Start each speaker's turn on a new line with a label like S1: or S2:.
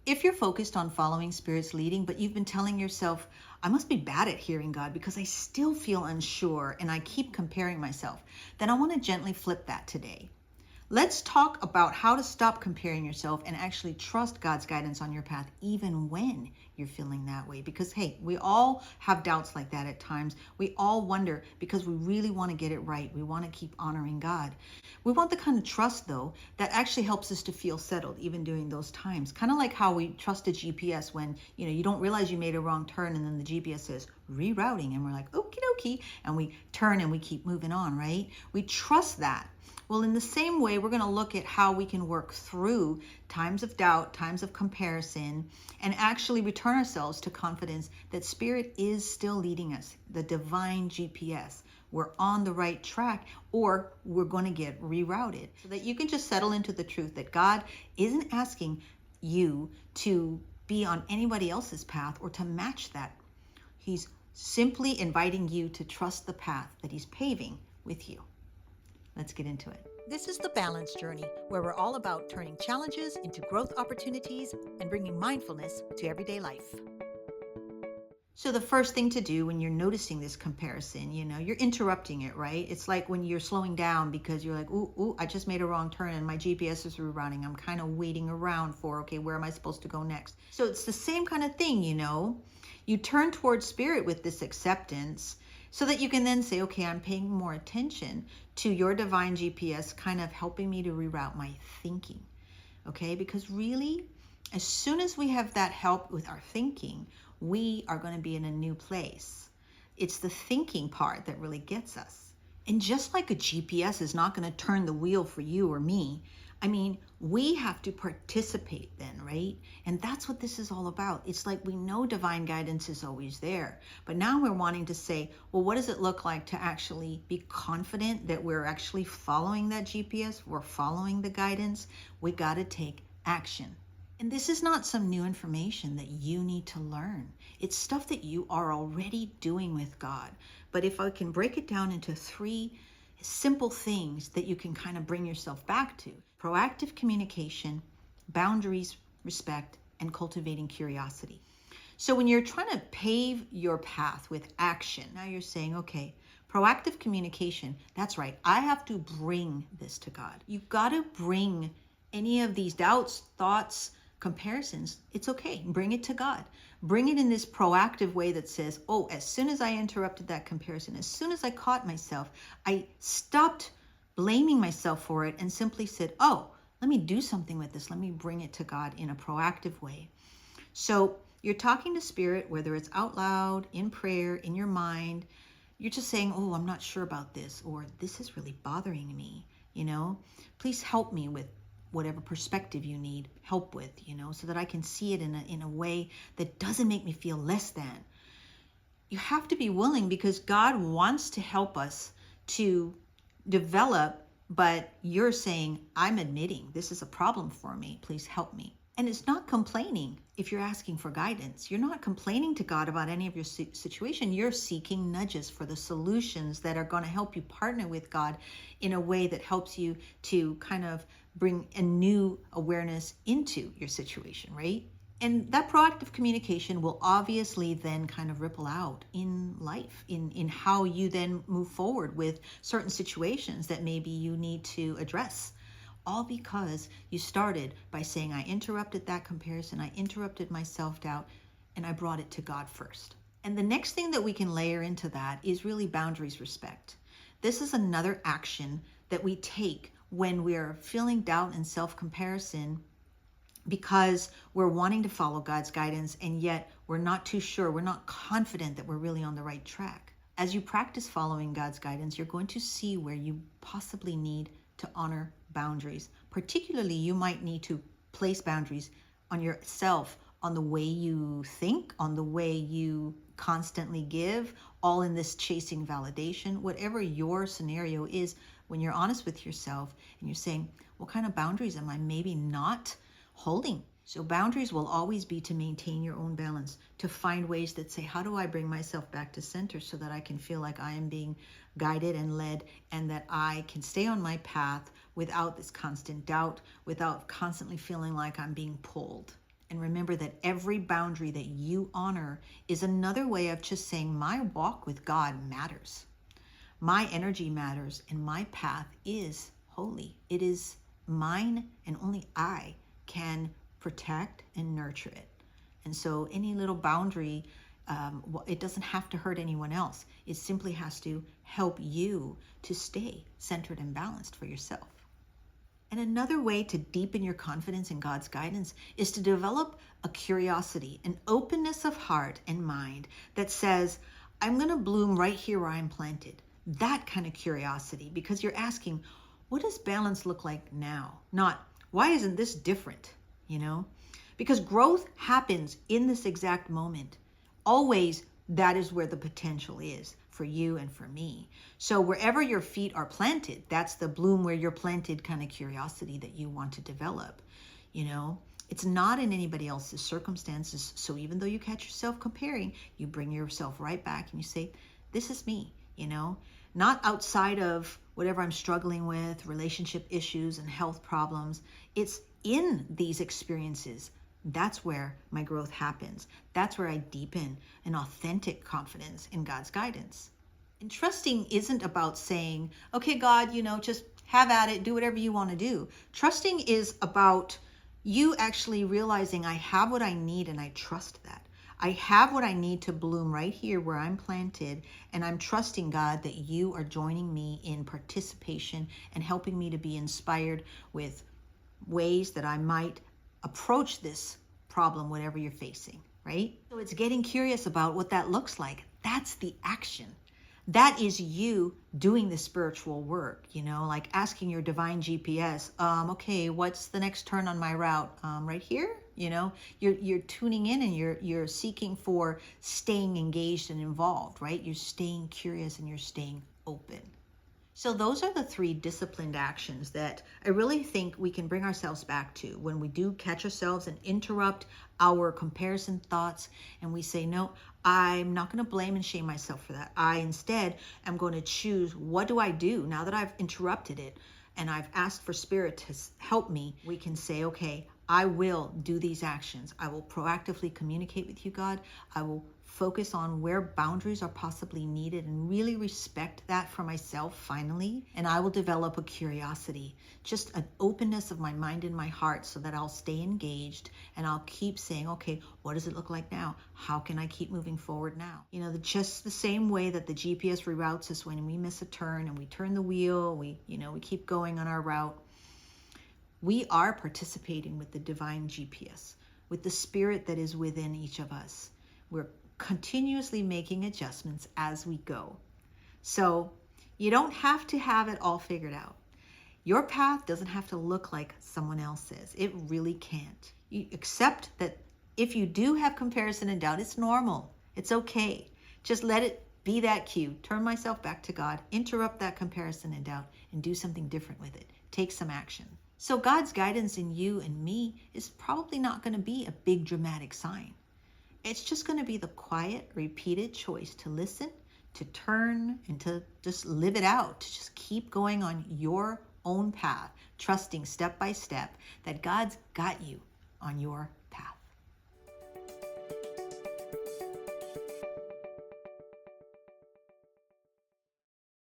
S1: If you're focused on following Spirit's leading, but you've been telling yourself, I must be bad at hearing God because I still feel unsure and I keep comparing myself, then I want to gently flip that today. Let's talk about how to stop comparing yourself and actually trust God's guidance on your path, even when you're feeling that way. Because, hey, we all have doubts like that at times. We all wonder because we really want to get it right. We want to keep honoring God. We want the kind of trust, though, that actually helps us to feel settled, even during those times. Kind of like how we trust a GPS when, you don't realize you made a wrong turn and then the GPS says rerouting. And we're like, okie dokie. And we turn and we keep moving on, right? We trust that. Well, in the same way, we're going to look at how we can work through times of doubt, times of comparison, and actually return ourselves to confidence that Spirit is still leading us, the divine GPS. We're on the right track, or we're going to get rerouted. So that you can just settle into the truth that God isn't asking you to be on anybody else's path or to match that. He's simply inviting you to trust the path that He's paving with you. Let's get into it.
S2: This is the Balance Journey, where we're all about turning challenges into growth opportunities and bringing mindfulness to everyday life.
S1: So the first thing to do when you're noticing this comparison, you're interrupting it, right? It's like when you're slowing down because you're like, ooh, I just made a wrong turn and my GPS is rerouting. I'm kind of waiting around for, okay, where am I supposed to go next? So it's the same kind of thing, You turn towards Spirit with this acceptance so that you can then say, okay, I'm paying more attention to your divine GPS kind of helping me to reroute my thinking, okay? Because really, as soon as we have that help with our thinking, we are going to be in a new place. It's the thinking part that really gets us. And just like a GPS is not going to turn the wheel for you or me, we have to participate then, right? And that's what this is all about. It's like we know divine guidance is always there, but now we're wanting to say, well, what does it look like to actually be confident that we're actually following that GPS? We're following the guidance. We got to take action. And this is not some new information that you need to learn. It's stuff that you are already doing with God. But if I can break it down into 3 simple things that you can kind of bring yourself back to: proactive communication, boundaries, respect, and cultivating curiosity. So when you're trying to pave your path with action, now you're saying, okay, proactive communication, that's right, I have to bring this to God. You've got to bring any of these doubts, thoughts, comparisons. It's okay. Bring it to God. Bring it in this proactive way that says, oh, as soon as I interrupted that comparison, as soon as I caught myself, I stopped blaming myself for it and simply said, oh, let me do something with this. Let me bring it to God in a proactive way. So you're talking to Spirit, whether it's out loud, in prayer, in your mind. You're just saying, oh, I'm not sure about this, or this is really bothering me. Please help me with whatever perspective you need help with, so that I can see it in a way that doesn't make me feel less than. You have to be willing, because God wants to help us to develop, but you're saying, I'm admitting this is a problem for me. Please help me. And it's not complaining if you're asking for guidance. You're not complaining to God about any of your situation. You're seeking nudges for the solutions that are going to help you partner with God in a way that helps you to kind of bring a new awareness into your situation, right? And that proactive communication will obviously then kind of ripple out in life, in how you then move forward with certain situations that maybe you need to address. All because you started by saying, I interrupted that comparison, I interrupted my self-doubt, and I brought it to God first. And the next thing that we can layer into that is really boundaries, respect. This is another action that we take when we're feeling doubt and self-comparison, because we're wanting to follow God's guidance, and yet we're not too sure, we're not confident that we're really on the right track. As you practice following God's guidance, you're going to see where you possibly need to honor boundaries. Particularly, you might need to place boundaries on yourself, on the way you think, on the way you constantly give, all in this chasing validation. Whatever your scenario is, when you're honest with yourself and you're saying, what kind of boundaries am I maybe not holding? So boundaries will always be to maintain your own balance, to find ways that say, how do I bring myself back to center so that I can feel like I am being guided and led, and that I can stay on my path without this constant doubt, without constantly feeling like I'm being pulled. And remember that every boundary that you honor is another way of just saying, my walk with God matters. My energy matters, and my path is holy. It is mine, and only I can protect and nurture it. And so any little boundary, it doesn't have to hurt anyone else. It simply has to help you to stay centered and balanced for yourself. And another way to deepen your confidence in God's guidance is to develop a curiosity, an openness of heart and mind that says, I'm going to bloom right here where I'm planted. That kind of curiosity, because you're asking, what does balance look like now? Not, why isn't this different? Because growth happens in this exact moment. Always, that is where the potential is for you and for me. So wherever your feet are planted, that's the bloom where you're planted kind of curiosity that you want to develop. It's not in anybody else's circumstances. So even though you catch yourself comparing, you bring yourself right back and you say, this is me, not outside of whatever I'm struggling with, relationship issues and health problems. It's in these experiences. That's where my growth happens. That's where I deepen an authentic confidence in God's guidance. And trusting isn't about saying, okay, God, just have at it, do whatever you want to do. Trusting is about you actually realizing I have what I need and I trust that. I have what I need to bloom right here where I'm planted, and I'm trusting, God, that you are joining me in participation and helping me to be inspired with ways that I might approach this problem, whatever you're facing, right? So it's getting curious about what that looks like. That's the action. That is you doing the spiritual work, like asking your divine GPS, okay, what's the next turn on my route? Right here? You're tuning in and you're seeking for staying engaged and involved, right? You're staying curious and you're staying open. So those are the 3 disciplined actions that I really think we can bring ourselves back to when we do catch ourselves and interrupt our comparison thoughts, and we say, no, I'm not going to blame and shame myself for that. I instead am going to choose, what do I do now that I've interrupted it and I've asked for Spirit to help me? We can say, okay, I will do these actions. I will proactively communicate with you, God. I will focus on where boundaries are possibly needed and really respect that for myself finally. And I will develop a curiosity, just an openness of my mind and my heart, so that I'll stay engaged and I'll keep saying, okay, what does it look like now? How can I keep moving forward now? Just the same way that the GPS reroutes us when we miss a turn and we turn the wheel, we keep going on our route. We are participating with the divine GPS, with the Spirit that is within each of us. We're continuously making adjustments as we go. So you don't have to have it all figured out. Your path doesn't have to look like someone else's. It really can't. You accept that if you do have comparison and doubt, it's normal. It's okay. Just let it be that cue. Turn myself back to God, interrupt that comparison and doubt, and do something different with it. Take some action. So God's guidance in you and me is probably not going to be a big dramatic sign. It's just going to be the quiet, repeated choice to listen, to turn, and to just live it out, to just keep going on your own path, trusting step by step that God's got you on your